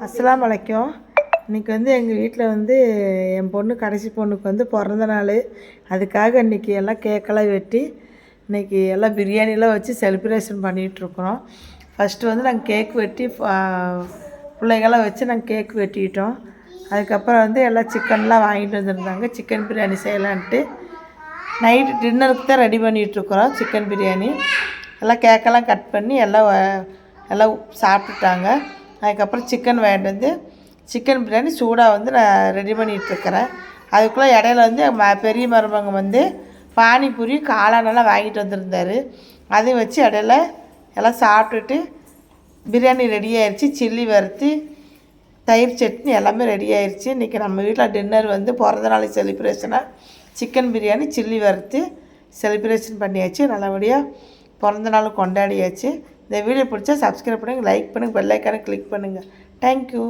அஸ்ஸலாமு அலைக்கும். இன்றைக்கி எங்கள் வீட்டில் என் பொண்ணு கடைசி பொண்ணுக்கு பிறந்த நாள். அதுக்காக இன்றைக்கி எல்லாம் கேக்கெல்லாம் வெட்டி இன்றைக்கி எல்லாம் பிரியாணிலாம் வச்சு செலிப்ரேஷன் பண்ணிகிட்ருக்குறோம். ஃபஸ்ட்டு நாங்கள் கேக் வெட்டி பிள்ளைங்கள்லாம் வச்சு நாங்கள் கேக் வெட்டிட்டோம். அதுக்கப்புறம் எல்லாம் சிக்கன்லாம் வாங்கிட்டு வந்திருந்தாங்க. சிக்கன் பிரியாணி செய்யலான்ட்டு நைட்டு டின்னருக்கு தான் ரெடி பண்ணிகிட்ருக்குறோம். சிக்கன் பிரியாணி எல்லாம் கேக்கெல்லாம் கட் பண்ணி எல்லாம் சாப்பிட்டுட்டாங்க. அதுக்கப்புறம் சிக்கன் வாங்கிட்டு சிக்கன் பிரியாணி சூடாக நான் ரெடி பண்ணிகிட்ருக்கிறேன். அதுக்குள்ளே இடையில பெரிய மருமகன் பானிபூரி காளானெல்லாம் வாங்கிட்டு வந்திருந்தார். அதையும் வச்சு இடையில எல்லாம் சாப்பிட்டுட்டு பிரியாணி ரெடி ஆயிடுச்சு. சில்லி வறுத்து தயிர் சட்னி எல்லாமே ரெடி ஆயிடுச்சு. இன்றைக்கி நம்ம வீட்டில் டின்னர் பிறந்த நாள் செலிப்ரேஷனாக சிக்கன் பிரியாணி சில்லி வறுத்து செலிப்ரேஷன் பண்ணியாச்சு. நல்லபடியாக பிறந்த நாள் கொண்டாடியாச்சு. இந்த வீடியோ பிடிச்சா சப்ஸ்கிரைப் பண்ணுங்கள், லைக் பண்ணுங்கள், பெல் ஐக்கானை கிளிக் பண்ணுங்கள். தேங்க்யூ.